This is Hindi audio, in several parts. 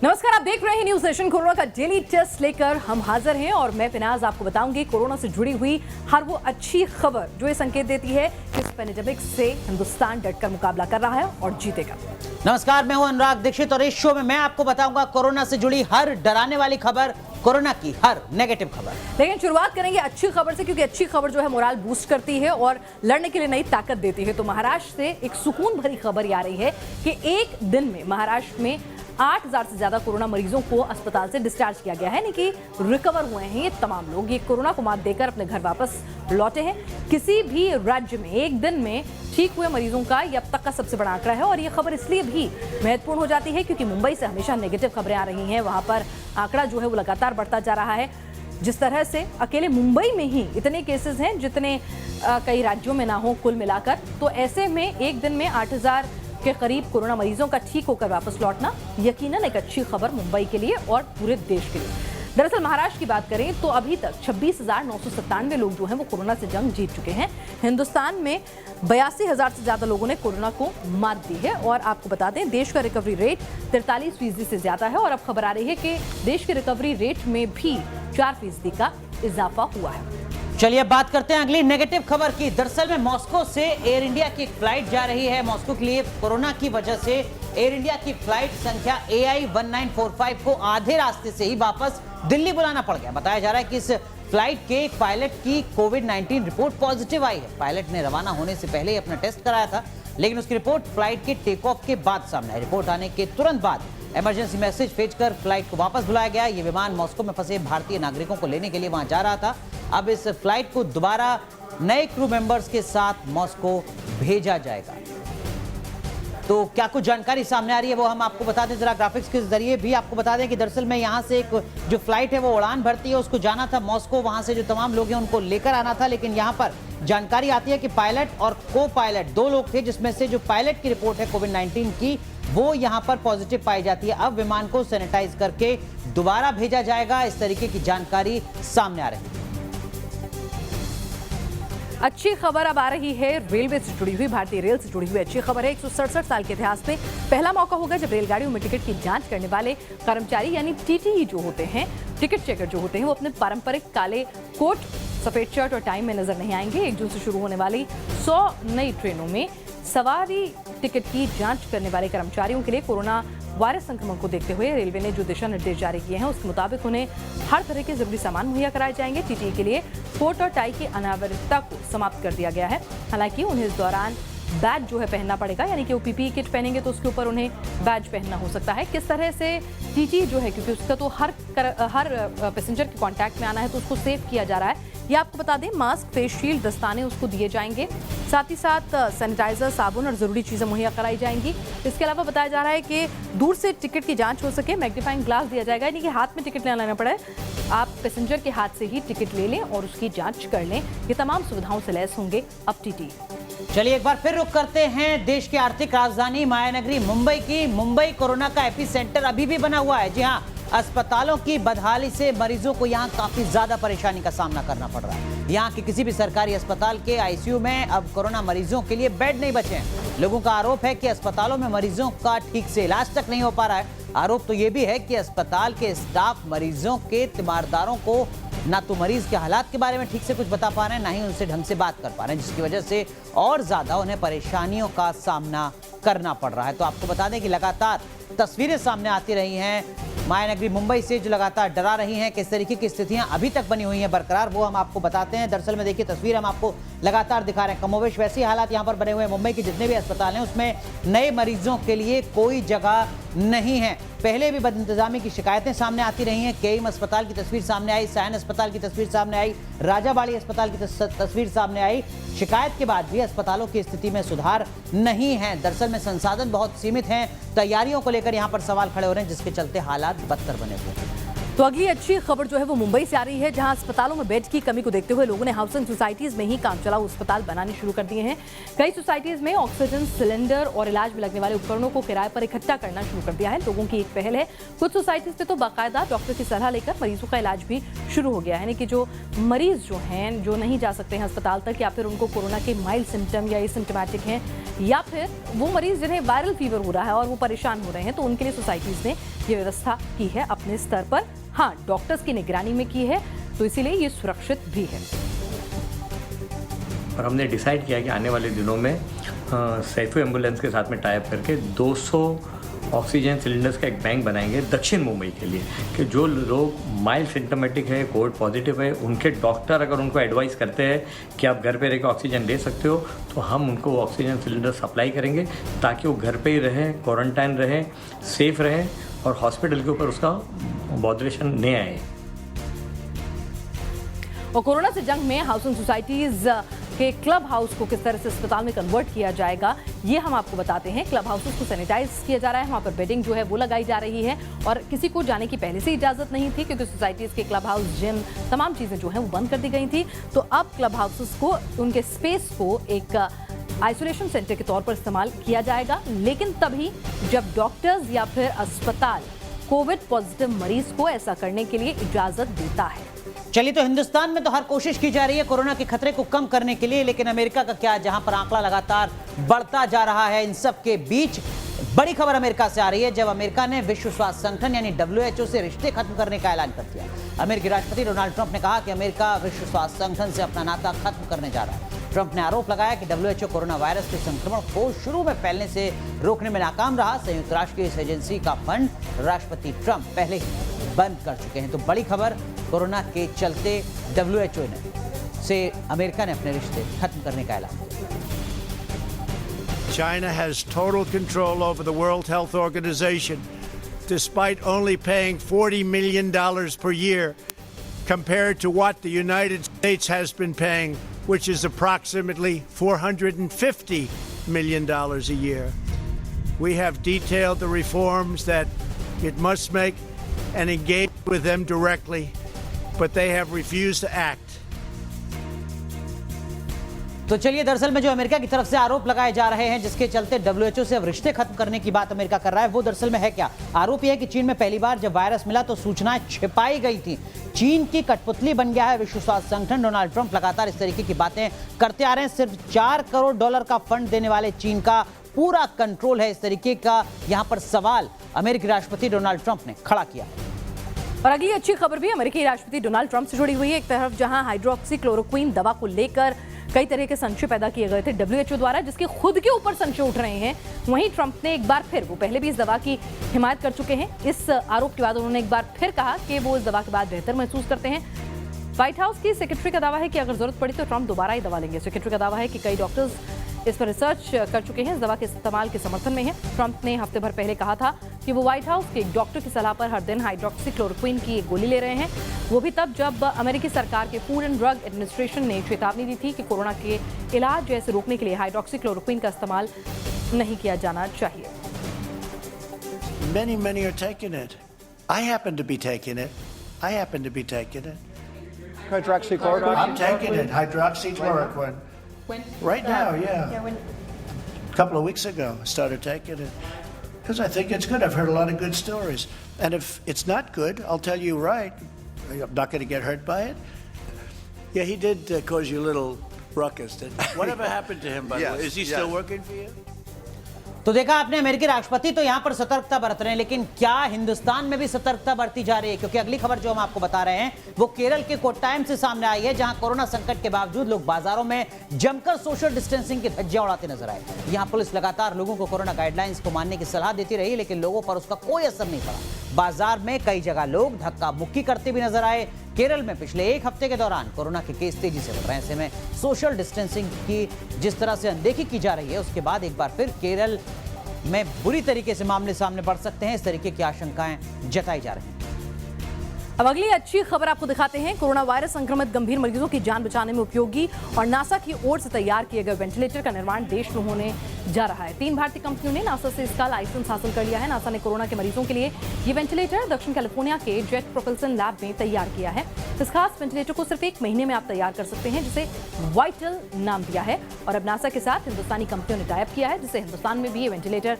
नमस्कार, आप देख रहे हैं न्यूज नेशन। कोरोना का डेली टेस्ट लेकर हम हाजिर हैं और मैं पिनाज आपको बताऊंगी कोरोना से जुड़ी हुई हर वो अच्छी खबर जो ये संकेत देती है कि इस पेंडेमिक से हिंदुस्तान डटकर मुकाबला कर रहा है और जीतेगा। नमस्कार, मैं हूं अनुराग दीक्षित और इस शो में मैं आपको बताऊंगा कोरोना से जुड़ी हर डराने वाली खबर, कोरोना की हर नेगेटिव खबर। लेकिन शुरुआत करेंगे अच्छी खबर से, क्योंकि अच्छी खबर जो है मोराल बूस्ट करती है और लड़ने के लिए नई ताकत देती है। तो महाराष्ट्र से एक सुकून भरी खबर आ रही है कि एक दिन में महाराष्ट्र में 8,000 से ज्यादा कोरोना मरीजों को अस्पताल से डिस्चार्ज किया गया है, यानी कि रिकवर हुए हैं ये तमाम लोग। ये कोरोना को मात देकर अपने घर वापस लौटे हैं। किसी भी राज्य में एक दिन में ठीक हुए मरीजों का ये अब तक का सबसे बड़ा आंकड़ा है और ये खबर इसलिए भी महत्वपूर्ण हो जाती है क्योंकि मुंबई से हमेशा नेगेटिव खबरें आ रही हैं। वहां पर आंकड़ा जो है वो लगातार बढ़ता जा रहा है। जिस तरह से अकेले मुंबई में ही इतने केसेस हैं जितने कई राज्यों में ना हो कुल मिलाकर, तो ऐसे में एक दिन में 8,000 के करीब कोरोना मरीजों का ठीक होकर वापस लौटना यकीनन एक अच्छी खबर मुंबई के लिए और पूरे देश के लिए। दरअसल महाराष्ट्र की बात करें तो अभी तक 26,997 लोग जो हैं वो कोरोना से जंग जीत चुके हैं। हिंदुस्तान में 82,000 से ज्यादा लोगों ने कोरोना को मात दी है और आपको बता दें देश का रिकवरी रेट 43% से ज्यादा है और अब खबर आ रही है कि देश के रिकवरी रेट में भी 4% का इजाफा हुआ है। चलिए अब बात करते हैं अगली नेगेटिव खबर की। दरअसल में मॉस्को से एयर इंडिया की एक फ्लाइट जा रही है मॉस्को के लिए। कोरोना की वजह से एयर इंडिया की फ्लाइट संख्या AI 1945 को आधे रास्ते से ही वापस दिल्ली बुलाना पड़ गया। बताया जा रहा है कि इस फ्लाइट के एक पायलट की कोविड-19 रिपोर्ट पॉजिटिव आई है। पायलट ने रवाना होने से पहले ही अपना टेस्ट कराया था, लेकिन उसकी रिपोर्ट फ्लाइट के टेक ऑफ के बाद सामने आई। रिपोर्ट आने के तुरंत बाद इमरजेंसी मैसेज भेजकर फ्लाइट को वापस बुलाया गया। ये विमान मॉस्को में फंसे भारतीय नागरिकों को लेने के लिए वहां जा रहा था। अब इस फ्लाइट को दोबारा नए क्रू मेंबर्स के साथ मॉस्को भेजा जाएगा। तो क्या कुछ जानकारी सामने आ रही है वो हम आपको बता दें, जरा ग्राफिक्स के जरिए भी आपको बता दें कि दरअसल में यहाँ से एक जो फ्लाइट है वो उड़ान भरती है, उसको जाना था मॉस्को। वहां से जो तमाम लोग हैं उनको लेकर आना था, लेकिन यहाँ पर जानकारी आती है कि पायलट और को पायलट 2 लोग थे, जिसमें से जो पायलट की रिपोर्ट है कोविड-19 की वो यहाँ पर पॉजिटिव पाई जाती है। अब विमान को सैनिटाइज करके दोबारा भेजा जाएगा, इस तरीके की जानकारी सामने आ रही है। अच्छी खबर अब आ रही है रेलवे से जुड़ी हुई, भारतीय रेल से जुड़ी हुई अच्छी खबर है। 167 साल के इतिहास में पहला मौका होगा जब रेलगाड़ियों में टिकट की जांच करने वाले कर्मचारी यानी TTE जो होते हैं, टिकट चेकर जो होते हैं, वो अपने पारंपरिक काले कोट, सफेद शर्ट और टाई में नजर नहीं आएंगे। 1 जून से शुरू होने वाली 100 नई ट्रेनों में सवारी टिकट की जांच करने वाले कर्मचारियों के लिए कोरोना वायरस संक्रमण को देखते हुए रेलवे ने जो दिशा निर्देश जारी किए हैं उसके मुताबिक उन्हें हर तरह के जरूरी सामान मुहैया कराए जाएंगे। TTE के लिए कोट और टाई की अनिवार्यता को समाप्त कर दिया गया है। हालांकि उन्हें इस दौरान बैज जो है पहनना पड़ेगा, यानी कि वो PPE किट पहनेंगे तो उसके ऊपर उन्हें बैज पहनना हो सकता है। किस तरह से TTE जो है, क्योंकि उसका तो हर पैसेंजर के कांटेक्ट में आना है तो उसको सेव किया जा रहा है। ये आपको बता दें मास्क, फेस शील्ड, दस्ताने उसको दिए जाएंगे। साथ ही साथ सैनिटाइजर, साबुन और जरूरी चीजें मुहैया कराई जाएंगी। इसके अलावा बताया जा रहा है कि दूर से टिकट की जांच हो सके, मैग्नीफाइंग ग्लास दिया जाएगा, यानी कि हाथ में टिकट न लेना पड़े, आप पैसेंजर के हाथ से ही टिकट ले लें और उसकी जांच कर लें। ये तमाम सुविधाओं से लैस होंगे अब TTE। चलिए एक बार फिर रुक करते हैं देश की आर्थिक राजधानी मायानगरी मुंबई की। मुंबई कोरोना का एपी सेंटर अभी भी बना हुआ है। जी हाँ, अस्पतालों की बदहाली से मरीजों को यहाँ काफी ज्यादा परेशानी का सामना करना पड़ रहा है। यहाँ के किसी भी सरकारी अस्पताल के ICU में अब कोरोना मरीजों के लिए बेड नहीं बचे हैं। लोगों का आरोप है कि अस्पतालों में मरीजों का ठीक से इलाज तक नहीं हो पा रहा है। आरोप तो ये भी है कि अस्पताल के स्टाफ मरीजों के तीमारदारों को ना तो मरीज के हालात के बारे में ठीक से कुछ बता पा रहे हैं, ना ही उनसे ढंग से बात कर पा रहे हैं, जिसकी वजह से और ज्यादा उन्हें परेशानियों का सामना करना पड़ रहा है। तो आपको बता दें कि लगातार तस्वीरें सामने आती रही हैं मायानगरी मुंबई से, जो लगातार डरा रही हैं। किस तरीके की स्थितियां अभी तक बनी हुई हैं बरकरार, वो हम आपको बताते हैं। दरअसल में देखिए तस्वीर हम आपको लगातार दिखा रहे हैं। कमोवेश वैसे ही हालात यहां पर बने हुए हैं। मुंबई के जितने भी अस्पताल हैं उसमें नए मरीजों के लिए कोई जगह नहीं है। पहले भी बदइंतजामी की शिकायतें सामने आती रही हैं। केईएम अस्पताल की तस्वीर सामने आई, सायन अस्पताल की तस्वीर सामने आई, राजाबाड़ी अस्पताल की तस्वीर सामने आई। शिकायत के बाद भी अस्पतालों की स्थिति में सुधार नहीं है। दरअसल में संसाधन बहुत सीमित हैं। तैयारियों को लेकर यहां पर सवाल खड़े हो रहे हैं, जिसके चलते हालात बदतर बने हुए हैं। तो अगली अच्छी खबर जो है वो मुंबई से आ रही है, जहां अस्पतालों में बेड की कमी को देखते हुए लोगों ने हाउसिंग सोसाइटीज में ही काम चलाऊ अस्पताल बनाने शुरू कर दिए हैं। कई सोसाइटीज में ऑक्सीजन सिलेंडर और इलाज में लगने वाले उपकरणों को किराए पर इकट्ठा करना शुरू कर दिया है। लोगों की एक पहल है। कुछ सोसाइटीज पे तो बाकायदा डॉक्टर की सलाह लेकर मरीजों का इलाज भी शुरू हो गया है, यानी कि जो मरीज जो हैं, जो नहीं जा सकते हैं अस्पताल तक, या फिर उनको कोरोना के माइल्ड सिम्टम या एसिम्टोमेटिक हैं, या फिर वो मरीज जिन्हें वायरल फीवर हो रहा है और वो परेशान हो रहे हैं, तो उनके लिए सोसाइटीज ने ये व्यवस्था की है अपने स्तर पर। हाँ, डॉक्टर्स की निगरानी में की है, तो इसीलिए ये सुरक्षित भी है। और हमने डिसाइड किया कि आने वाले दिनों में सैफो एम्बुलेंस के साथ में टाई अप करके 200 ऑक्सीजन सिलेंडर्स का एक बैंक बनाएंगे दक्षिण मुंबई के लिए, कि जो लोग माइल्ड सिम्टोमेटिक है, कोविड पॉजिटिव है, उनके डॉक्टर अगर उनको एडवाइस करते हैं कि आप घर पे रह के ऑक्सीजन ले सकते हो, तो हम उनको ऑक्सीजन सिलेंडर सप्लाई करेंगे ताकि वो घर पे ही रहें, क्वारंटाइन रहें, सेफ रहें और हॉस्पिटल के ऊपर उसका बॉदरेशन नहीं आए। और कोरोना से जंग में हाउसिंग सोसाइटीज के क्लब हाउस को किस तरह से अस्पताल में कन्वर्ट किया जाएगा, ये हम आपको बताते हैं। क्लब हाउसेस को सैनिटाइज किया जा रहा है, वहाँ पर बेडिंग जो है वो लगाई जा रही है और किसी को जाने की पहले से इजाजत नहीं थी, क्योंकि सोसाइटीज के क्लब हाउस, जिम, तमाम चीजें जो हैं वो बंद कर दी गई थी। तो अब क्लब हाउसेस को, उनके स्पेस को एक आइसोलेशन सेंटर के तौर पर इस्तेमाल किया जाएगा, लेकिन तभी जब डॉक्टर्स या फिर अस्पताल कोविड पॉजिटिव मरीज को ऐसा करने के लिए इजाजत देता है। चलिए, तो हिंदुस्तान में तो हर कोशिश की जा रही है कोरोना के खतरे को कम करने के लिए, लेकिन अमेरिका का क्या, जहां पर आंकड़ा लगातार बढ़ता जा रहा है। इन सब के बीच बड़ी खबर अमेरिका से आ रही है, जब अमेरिका ने विश्व स्वास्थ्य संगठन यानी WHO से रिश्ते खत्म करने का ऐलान कर दिया। अमेरिकी राष्ट्रपति डोनाल्ड ट्रंप ने कहा कि अमेरिका विश्व स्वास्थ्य संगठन से अपना नाता खत्म करने जा रहा है। ट्रंप ने आरोप लगाया कि WHO कोरोना वायरस के संक्रमण को शुरू में फैलने से रोकने में नाकाम रहा। संयुक्त राष्ट्र की इस एजेंसी का फंड राष्ट्रपति ट्रंप पहले ही बंद कर चुके हैं। तो बड़ी खबर, कोरोना के चलते WHO से अमेरिका ने अपने रिश्ते खत्म करने का ऐलान किया। China has total control over the World Health Organization, despite only paying $40 million per year, compared to what the United States has been paying, which is approximately $450 million a year. We have detailed the reforms that it must make and engage with them directly, but they have refused to act. तो चलिए, दरअसल में जो अमेरिका की तरफ से आरोप लगाए जा रहे हैं, जिसके चलते WHO से अब रिश्ते खत्म करने की बात अमेरिका कर रहा है, वो दरअसल में है क्या? आरोप यह है कि चीन में पहली बार जब वायरस मिला तो सूचनाएं छिपाई गई थी। चीन की कठपुतली बन गया है विश्व स्वास्थ्य संगठन। डोनाल्ड ट्रंप लगातार इस तरीके की बातें करते आ रहे हैं। सिर्फ $4 करोड़ का फंड देने वाले चीन का पूरा कंट्रोल है, इस तरीके का यहां पर सवाल अमेरिकी राष्ट्रपति डोनाल्ड ट्रंप ने खड़ा किया। और अगली अच्छी खबर भी अमेरिकी राष्ट्रपति डोनाल्ड ट्रंप से जुड़ी हुई है। एक तरफ जहां हाइड्रोक्सीक्लोरोक्विन दवा को लेकर कई तरह के संशय पैदा किए गए थे WHO द्वारा, जिसके खुद के ऊपर संशय उठ रहे हैं, वहीं ट्रंप ने एक बार फिर, वो पहले भी इस दवा की हिमायत कर चुके हैं, इस आरोप के बाद उन्होंने एक बार फिर कहा कि वो इस दवा के बाद बेहतर महसूस करते हैं। व्हाइट हाउस की सेक्रेटरी का दावा है कि अगर जरूरत पड़ी तो ट्रंप दोबारा ही दवा लेंगे। सेक्रेटरी का दावा है कि कई डॉक्टर्स इस पर रिसर्च कर चुके हैं, इस दवा के इस्तेमाल के समर्थन में है। ट्रंप ने हफ्ते भर पहले कहा था कि वो व्हाइट हाउस के एक डॉक्टर की सलाह पर हर दिन हाइड्रोक्सीक्लोरोक्विन की एक गोली ले रहे हैं। वो भी तब जब अमेरिकी सरकार के फूड एंड ड्रग एडमिनिस्ट्रेशन ने चेतावनी दी थी कि कोरोना के इलाज जैसे रोकने के लिए हाइड्रोक्सीक्लोरोक्विन का इस्तेमाल नहीं किया जाना चाहिए। Many are taking it. I happen to be taking it. Hydroxychloroquine? I'm taking it, hydroxychloroquine. When? Right now, yeah. When? A couple of weeks ago, I started taking it. Because I think it's good. I've heard a lot of good stories. And if it's not good, I'll tell you right. I'm not going to get hurt by it. Yeah, he did cause you a little ruckus. Whatever happened to him, by the way? Is he still working for you? तो देखा आपने, अमेरिकी राष्ट्रपति तो यहां पर सतर्कता बरत रहे हैं, लेकिन क्या हिंदुस्तान में भी सतर्कता बरती जा रही है? क्योंकि अगली खबर जो हम आपको बता रहे हैं वो केरल के कोट्टायम से सामने आई है, जहां कोरोना संकट के बावजूद लोग बाजारों में जमकर सोशल डिस्टेंसिंग की धज्जियां उड़ाते नजर आए। यहां पुलिस लगातार लोगों को कोरोना गाइडलाइंस को मानने की सलाह देती रही, लेकिन लोगों पर उसका कोई असर नहीं पड़ा। बाजार में कई जगह लोग धक्का मुक्की करते भी नजर आए। केरल में पिछले एक हफ्ते के दौरान कोरोना के केस तेजी से बढ़ रहे हैं। ऐसे में सोशल डिस्टेंसिंग की जिस तरह से अनदेखी की जा रही है, उसके बाद एक बार फिर केरल में बुरी तरीके से मामले सामने बढ़ सकते हैं, इस तरीके की आशंकाएं जताई जा रही हैं। अब अगली अच्छी खबर आपको दिखाते हैं। कोरोना वायरस संक्रमित गंभीर मरीजों की जान बचाने में उपयोगी और नासा की ओर से तैयार किए गए वेंटिलेटर का निर्माण देश में होने जा रहा है। 3 भारतीय कंपनियों ने नासा से इसका लाइसेंस हासिल कर लिया है। नासा ने कोरोना के मरीजों के लिए ये वेंटिलेटर दक्षिण कैलिफोर्निया के जेट प्रोपल्सन लैब में तैयार किया है। इस खास वेंटिलेटर को सिर्फ 1 महीने में आप तैयार कर सकते हैं, जिसे वाइटल नाम दिया है। और अब नासा के साथ हिंदुस्तानी कंपनियों ने टाई अप किया है, जिससे हिंदुस्तान में भी ये वेंटिलेटर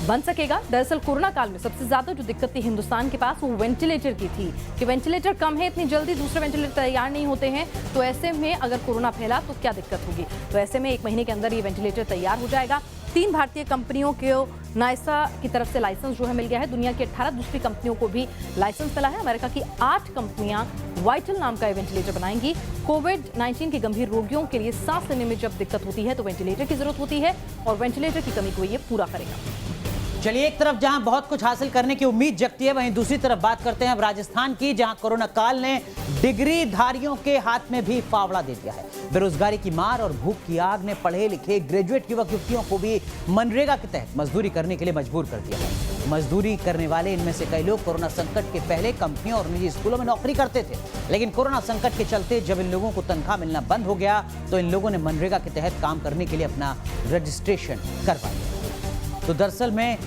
बन सकेगा। दरअसल कोरोना काल में सबसे ज्यादा जो दिक्कत थी हिंदुस्तान के पास, वो वेंटिलेटर की थी कि वेंटिलेटर कम है, इतनी जल्दी दूसरे वेंटिलेटर तैयार नहीं होते हैं। तो ऐसे में अगर कोरोना फैला तो क्या दिक्कत होगी? तो ऐसे में 1 महीने के अंदर ये वेंटिलेटर तैयार हो जाएगा। 3 भारतीय कंपनियों को नायसा की तरफ से लाइसेंस जो है मिल गया है। दुनिया की 18 दूसरी कंपनियों को भी लाइसेंस मिला है। अमेरिका की 8 कंपनियां वाइटल नाम का वेंटिलेटर बनाएंगी। कोविड-19 के गंभीर रोगियों के लिए सांस लेने में जब दिक्कत होती है तो वेंटिलेटर की जरूरत होती है और वेंटिलेटर की कमी को ये पूरा करेगा। चलिए, एक तरफ जहां बहुत कुछ हासिल करने की उम्मीद जगती है, वहीं दूसरी तरफ बात करते हैं अब राजस्थान की, जहां कोरोना काल ने डिग्रीधारियों के हाथ में भी फावड़ा दे दिया है। बेरोजगारी की मार और भूख की आग ने पढ़े लिखे ग्रेजुएट युवक युवतियों को भी मनरेगा के तहत मजदूरी करने के लिए मजबूर कर दिया है। मजदूरी करने वाले इनमें से कई लोग कोरोना संकट के पहले कंपनियों और निजी स्कूलों में नौकरी करते थे, लेकिन कोरोना संकट के चलते जब इन लोगों को तनख्वाह मिलना बंद हो गया तो इन लोगों ने मनरेगा के तहत काम करने के लिए अपना रजिस्ट्रेशन करवा लिया। तो दरअसल में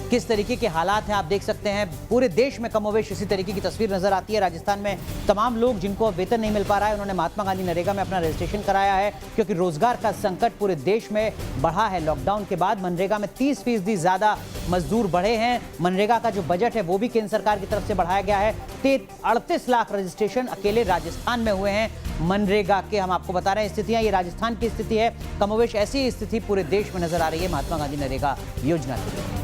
किस तरीके के हालात हैं आप देख सकते हैं। पूरे देश में कमोवेश इसी तरीके की तस्वीर नजर आती है। राजस्थान में तमाम लोग जिनको अब वेतन नहीं मिल पा रहा है, उन्होंने महात्मा गांधी नरेगा में अपना रजिस्ट्रेशन कराया है, क्योंकि रोजगार का संकट पूरे देश में बढ़ा है। लॉकडाउन के बाद मनरेगा में 30% ज्यादा मजदूर बढ़े हैं। मनरेगा का जो बजट है वो भी केंद्र सरकार की तरफ से बढ़ाया गया है। 38 लाख रजिस्ट्रेशन अकेले राजस्थान में हुए हैं मनरेगा के। हम आपको बता रहे हैं स्थितियां, ये राजस्थान की स्थिति है। कमोवेश ऐसी स्थिति पूरे देश में नजर आ रही है महात्मा गांधी नरेगा योजना के लिए।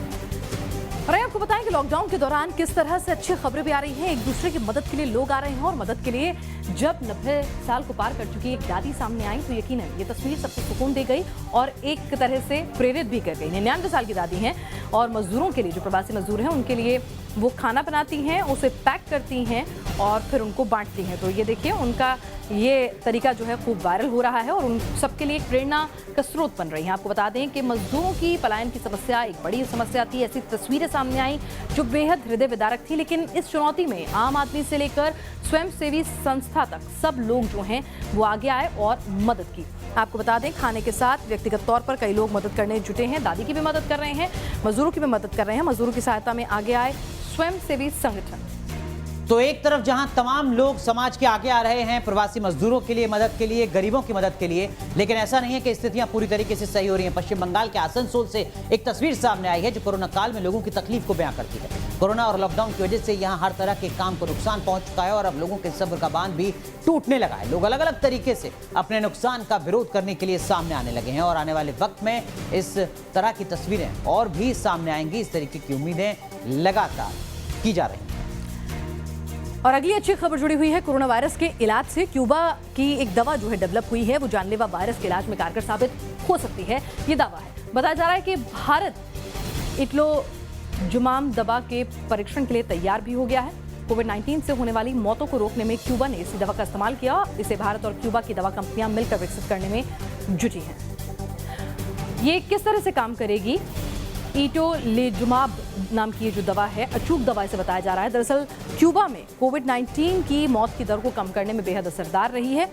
और आपको बताएं कि लॉकडाउन के दौरान किस तरह से अच्छी खबरें भी आ रही हैं। एक दूसरे की मदद के लिए लोग आ रहे हैं और मदद के लिए जब 90 साल को पार कर चुकी एक दादी सामने आई तो यकीनन ये तस्वीर सबको सुकून दे गई और एक तरह से प्रेरित भी कर गई। 99 साल की दादी हैं और मजदूरों के लिए, जो प्रवासी मजदूर हैं, उनके लिए वो खाना बनाती हैं, उसे पैक करती हैं और फिर उनको बांटती हैं। तो ये देखिए, उनका ये तरीका जो है खूब वायरल हो रहा है और उन सबके लिए एक प्रेरणा का स्रोत बन रही है। आपको बता दें कि मजदूरों की पलायन की समस्या एक बड़ी समस्या थी। ऐसी तस्वीरें सामने आई जो बेहद हृदय विदारक थी, लेकिन इस चुनौती में आम आदमी से लेकर स्वयंसेवी संस्था तक सब लोग जो हैं वो आगे आए और मदद की। आपको बता दें, खाने के साथ व्यक्तिगत तौर पर कई लोग मदद करने जुटे हैं। दादी की भी मदद कर रहे हैं, मजदूरों की भी मदद कर रहे हैं। मजदूरों की सहायता में आगे आए स्वयंसेवी संगठन। तो एक तरफ जहां तमाम लोग समाज के आगे आ रहे हैं प्रवासी मजदूरों के लिए मदद के लिए, गरीबों की मदद के लिए, लेकिन ऐसा नहीं है कि स्थितियां पूरी तरीके से सही हो रही हैं। पश्चिम बंगाल के आसनसोल से एक तस्वीर सामने आई है जो कोरोना काल में लोगों की तकलीफ को बयां करती है। कोरोना और लॉकडाउन की वजह से यहां हर तरह के काम को नुकसान पहुंच चुका है और अब लोगों के सब्र का बांध भी टूटने लगा है। लोग अलग अलग तरीके से अपने नुकसान का विरोध करने के लिए सामने आने लगे हैं और आने वाले वक्त में इस तरह की तस्वीरें और भी सामने आएंगी। इस तरीके की उम्मीदें लगातार की जा रही हैं। और अगली अच्छी खबर जुड़ी हुई है कोरोना वायरस के इलाज से। क्यूबा की एक दवा जो है डेवलप हुई है, वो जानलेवा वायरस के इलाज में कारगर साबित हो सकती है, ये दावा है। बताया जा रहा है कि भारत इटलोजुमाब दवा के परीक्षण के लिए तैयार भी हो गया है। कोविड-19 से होने वाली मौतों को रोकने में क्यूबा ने इसी दवा का इस्तेमाल किया। इसे भारत और क्यूबा की दवा कंपनियां मिलकर विकसित करने में जुटी हैं। ये किस तरह से काम करेगी? इटोलिजुमाब नाम की ये जो दवा है, अचूक दवा इसे बताया जा रहा है। दरअसल क्यूबा में कोविड-19 की मौत की दर को कम करने में बेहद असरदार रही है।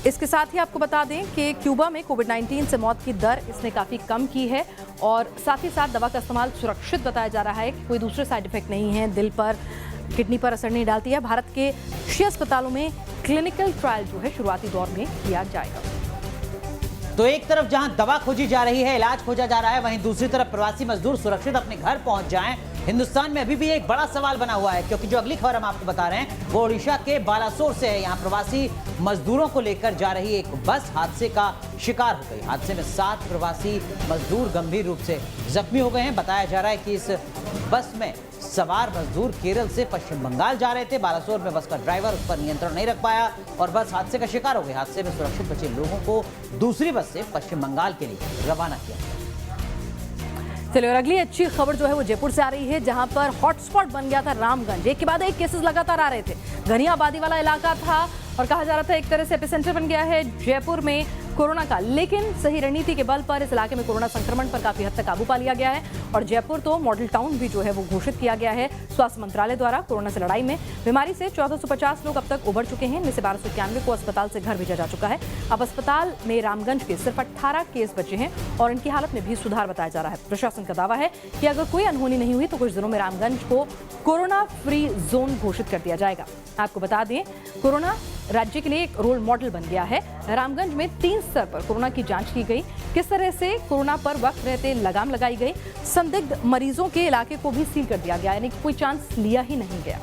इसके साथ ही आपको बता दें कि क्यूबा में कोविड-19 से मौत की दर इसने काफ़ी कम की है और साथ ही साथ दवा का इस्तेमाल सुरक्षित बताया जा रहा है। कोई दूसरे साइड इफेक्ट नहीं है, दिल पर, किडनी पर असर नहीं डालती है। भारत के 6 अस्पतालों में क्लिनिकल ट्रायल जो है शुरुआती दौर में किया जाएगा। तो एक तरफ जहां दवा खोजी जा रही है, इलाज खोजा जा रहा है, वहीं दूसरी तरफ प्रवासी मजदूर सुरक्षित अपने घर पहुंच जाएं। हिंदुस्तान में अभी भी एक बड़ा सवाल बना हुआ है, क्योंकि जो अगली खबर हम आपको बता रहे हैं वो ओडिशा के बालासोर से है। यहां प्रवासी मजदूरों को लेकर जा रही एक बस हादसे का शिकार हो गई। हादसे में 7 प्रवासी मजदूर गंभीर रूप से जख्मी हो गए हैं। बताया जा रहा है कि इस बस में सवार मजदूर केरल से पश्चिम बंगाल जा रहे थे। बालासोर में बस का ड्राइवर उस पर नियंत्रण नहीं रख पाया और बस हादसे का शिकार हो गई। हादसे में सुरक्षित बचे लोगों को दूसरी बस से पश्चिम बंगाल के लिए रवाना किया। चलिए, और अगली अच्छी खबर जो है वो जयपुर से आ रही है, जहां पर हॉटस्पॉट बन गया था रामगंज। एक के बाद एक केसेस लगातार आ रहे थे। घनी आबादी वाला इलाका था और कहा जा रहा था एक तरह से एपिसेंटर बन गया है जयपुर में कोरोना का, लेकिन सही रणनीति के बल पर इस इलाके में कोरोना संक्रमण पर काफी हद तक काबू पा लिया गया है और जयपुर तो मॉडल टाउन भी जो है वो घोषित किया गया है स्वास्थ्य मंत्रालय द्वारा। कोरोना से लड़ाई में बीमारी से 1450 लोग अब तक उभर चुके हैं, इनमें से 1291 को अस्पताल से घर भेजा जा चुका है। अब अस्पताल में रामगंज के सिर्फ 18 केस बचे हैं और इनकी हालत में भी सुधार बताया जा रहा है। प्रशासन का दावा है कि अगर कोई अनहोनी नहीं हुई तो कुछ दिनों में रामगंज को कोरोना फ्री जोन घोषित कर दिया जाएगा। आपको बता दें, कोरोना राज्य के लिए एक रोल मॉडल बन गया है। रामगंज में 3 स्तर पर कोरोना की जांच की गई। किस तरह से कोरोना पर वक्त रहते लगाम लगाई गई। संदिग्ध मरीजों के इलाके को भी सील कर दिया गया, यानी कोई चांस लिया ही नहीं गया।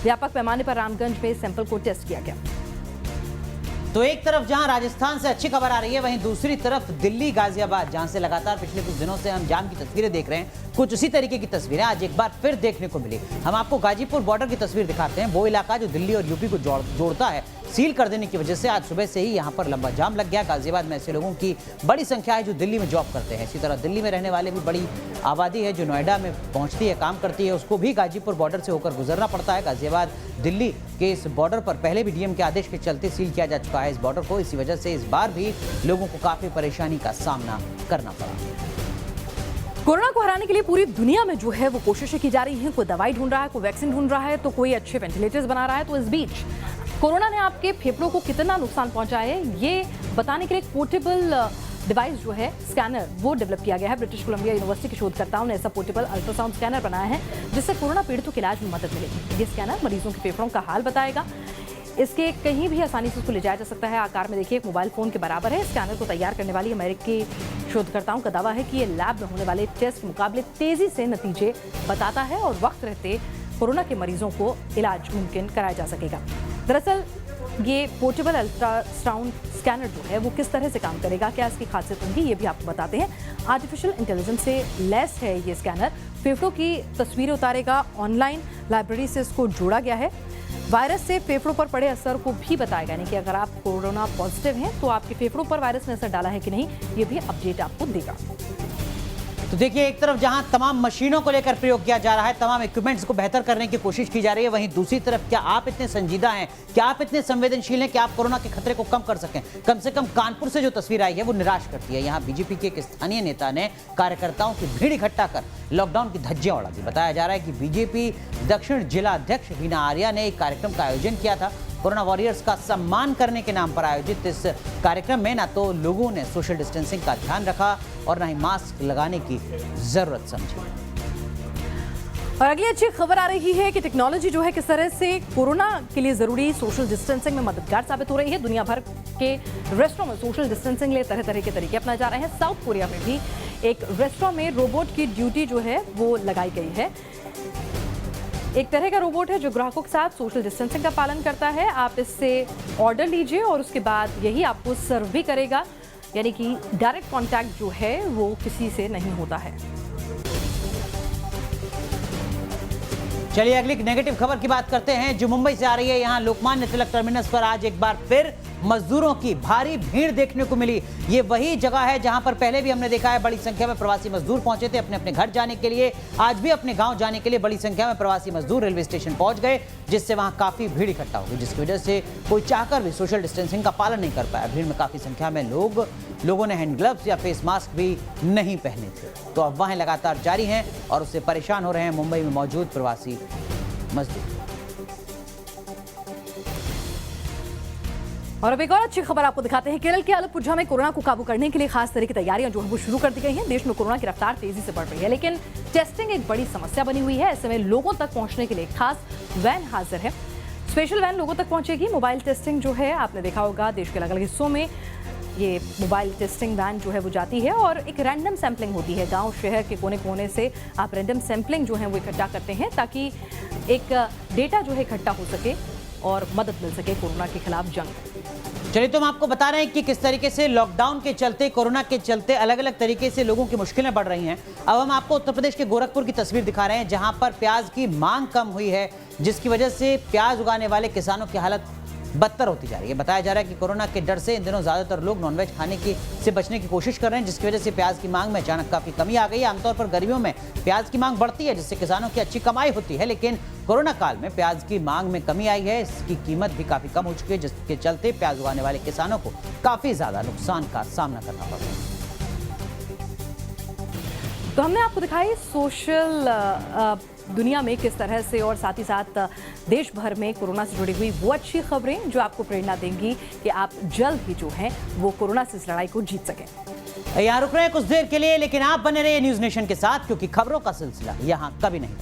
व्यापक पैमाने पर रामगंज में सैंपल को टेस्ट किया गया। तो एक तरफ जहां राजस्थान से अच्छी खबर आ रही है, वहीं दूसरी तरफ दिल्ली गाजियाबाद, जहां से लगातार पिछले कुछ दिनों से हम जाम की तस्वीरें देख रहे हैं, कुछ उसी तरीके की तस्वीरें आज एक बार फिर देखने को मिली। हम आपको गाजीपुर बॉर्डर की तस्वीर दिखाते हैं। वो इलाका जो दिल्ली और यूपी को जोड़ता है, सील कर देने की वजह से आज सुबह से ही यहां पर लंबा जाम लग गया। गाजियाबाद में ऐसे लोगों की बड़ी संख्या है जो दिल्ली में जॉब करते हैं। इसी तरह दिल्ली में रहने वाले भी बड़ी आबादी है जो नोएडा में पहुंचती है, काम करती है, उसको भी गाजीपुर बॉर्डर से होकर गुजरना पड़ता है। गाजियाबाद दिल्ली के इस बॉर्डर पर पहले भी डीएम के आदेश के चलते सील किया जा चुका है इस बॉर्डर को। इसी वजह से इस बार भी लोगों को काफी परेशानी का सामना करना पड़ा। कोरोना को हराने के लिए पूरी दुनिया में जो है वो कोशिशें की जा रही हैं। कोई दवाई ढूंढ रहा है, कोई वैक्सीन ढूंढ रहा है, तो कोई अच्छे वेंटिलेटर्स बना रहा है। तो इस बीच कोरोना ने आपके फेफड़ों को कितना नुकसान पहुंचाया है, ये बताने के लिए एक पोर्टेबल डिवाइस जो है, स्कैनर, वो डेवलप किया गया है। ब्रिटिश कोलंबिया यूनिवर्सिटी के शोधकर्ताओं ने ऐसा पोर्टेबल अल्ट्रासाउंड स्कैनर बनाया है जिससे कोरोना पीड़ितों के इलाज में मदद मिलेगी। ये स्कैनर मरीजों के फेफड़ों का हाल बताएगा। इसके कहीं भी आसानी से उसको ले जाया जा सकता है। आकार में देखिए एक मोबाइल फोन के बराबर है। स्कैनर को तैयार करने वाली अमेरिकी शोधकर्ताओं का दावा है कि ये लैब में होने वाले टेस्ट के मुकाबले तेजी से नतीजे बताता है और वक्त रहते कोरोना के मरीजों को इलाज मुमकिन कराया जा सकेगा। दरअसल ये पोर्टेबल अल्ट्रासाउंड स्कैनर जो है वो किस तरह से काम करेगा, क्या इसकी खासियत होगी, ये भी आपको बताते हैं। आर्टिफिशियल इंटेलिजेंस से लैस है ये स्कैनर। फेफड़ों की तस्वीरें उतारेगा। ऑनलाइन लाइब्रेरी से इसको जोड़ा गया है। वायरस से फेफड़ों पर पड़े असर को भी बताएगा, यानी कि अगर आप कोरोना पॉजिटिव हैं तो आपके फेफड़ों पर वायरस ने असर डाला है कि नहीं, ये भी अपडेट आपको देगा। तो देखिए, एक तरफ जहां तमाम मशीनों को लेकर प्रयोग किया जा रहा है, तमाम इक्विपमेंट्स को बेहतर करने की कोशिश की जा रही है, वहीं दूसरी तरफ क्या आप इतने संजीदा हैं, क्या आप इतने संवेदनशील हैं कि आप कोरोना के खतरे को कम कर सकें? कम से कम कानपुर से जो तस्वीर आई है वो निराश करती है। यहाँ बीजेपी के एक स्थानीय नेता ने कार्यकर्ताओं की भीड़ इकट्ठा कर लॉकडाउन की धज्जियां उड़ा दी। बताया जा रहा है कि बीजेपी दक्षिण जिला अध्यक्ष हीना आर्या ने एक कार्यक्रम का आयोजन किया था। कोरोना वॉरियर्स का सम्मान करने के नाम पर आयोजित इस कार्यक्रम में ना तो लोगों ने सोशल डिस्टेंसिंग का ध्यान रखा और ना ही मास्क लगाने की जरूरत समझी। और अगली अच्छी खबर आ रही है कि टेक्नोलॉजी जो है किस तरह से कोरोना के लिए जरूरी सोशल डिस्टेंसिंग में मददगार साबित हो रही है। दुनिया भर के रेस्टोरेंट में सोशल डिस्टेंसिंग लिए तरह तरह के तरीके अपनाए जा रहे हैं। साउथ कोरिया में भी एक रेस्टोरेंट में रोबोट की ड्यूटी जो है वो लगाई गई है। एक तरह का रोबोट है जो ग्राहकों के साथ सोशल डिस्टेंसिंग का पालन करता है। आप इससे ऑर्डर लीजिए और उसके बाद यही आपको सर्व भी करेगा, यानी कि डायरेक्ट कांटेक्ट जो है वो किसी से नहीं होता है। चलिए अगली नेगेटिव खबर की बात करते हैं जो मुंबई से आ रही है। यहाँ लोकमान्य तिलक टर्मिनस पर आज एक बार फिर मजदूरों की भारी भीड़ देखने को मिली। ये वही जगह है जहां पर पहले भी हमने देखा है बड़ी संख्या में प्रवासी मजदूर पहुंचे थे अपने अपने घर जाने के लिए। आज भी अपने गांव जाने के लिए बड़ी संख्या में प्रवासी मजदूर रेलवे स्टेशन पहुंच गए, जिससे वहां काफी भीड़ इकट्ठा हो गई, जिसकी वजह से कोई चाहकर भी सोशल डिस्टेंसिंग का पालन नहीं कर पाया। भीड़ में काफी संख्या में लोगों ने हैंड ग्लव्स या फेस मास्क भी नहीं पहने थे। तो अफवाहें लगातार जारी हैं और उससे परेशान हो रहे हैं मुंबई में मौजूद प्रवासी मजदूर। और अब एक और अच्छी खबर आपको दिखाते हैं। केरल के आलपुझा में कोरोना को काबू करने के लिए खास तरह की तैयारियां जो है वो शुरू कर दी गई हैं। देश में कोरोना की रफ्तार तेजी से बढ़ रही है, लेकिन टेस्टिंग एक बड़ी समस्या बनी हुई है। ऐसे में लोगों तक पहुंचने के लिए खास वैन हाजिर है। स्पेशल वैन लोगों तक पहुंचेगी। मोबाइल टेस्टिंग जो है आपने देखा होगा देश के अलग अलग हिस्सों में ये मोबाइल टेस्टिंग वैन जो है वो जाती है और एक रैंडम सैंपलिंग होती है। गांव शहर के कोने कोने से आप रैंडम सैंपलिंग जो है वो इकट्ठा करते हैं ताकि एक डेटा जो है इकट्ठा हो सके और मदद मिल सके कोरोना के खिलाफ जंग। चलिए तो हम आपको बता रहे हैं कि किस तरीके से लॉकडाउन के चलते, कोरोना के चलते अलग अलग तरीके से लोगों की मुश्किलें बढ़ रही हैं। अब हम आपको उत्तर प्रदेश के गोरखपुर की तस्वीर दिखा रहे हैं जहां पर प्याज की मांग कम हुई है, जिसकी वजह से प्याज उगाने वाले किसानों की हालत बदतर होती जा रही है। बताया जा रहा है कि कोरोना के डर से इन दिनों ज्यादातर लोग नॉनवेज खाने से बचने की कोशिश कर रहे हैं, जिसकी वजह से प्याज की मांग में अचानक काफी कमी आ गई है। आमतौर पर गर्मियों में प्याज की मांग बढ़ती है जिससे किसानों की अच्छी कमाई होती है, लेकिन कोरोना काल में प्याज की मांग में कमी आई है। इसकी कीमत भी काफी कम हो चुकी है, जिसके चलते प्याज उगाने वाले किसानों को काफी ज्यादा नुकसान का सामना करना पड़ रहा है। तो हमने आपको दिखाई सोशल दुनिया में किस तरह से और साथ ही साथ देश भर में कोरोना से जुड़ी हुई वो अच्छी खबरें जो आपको प्रेरणा देंगी कि आप जल्द ही जो हैं वो कोरोना से इस लड़ाई को जीत सकें। यहाँ रुक रहे हैं कुछ देर के लिए, लेकिन आप बने रहिए न्यूज नेशन के साथ, क्योंकि खबरों का सिलसिला यहाँ कभी नहीं।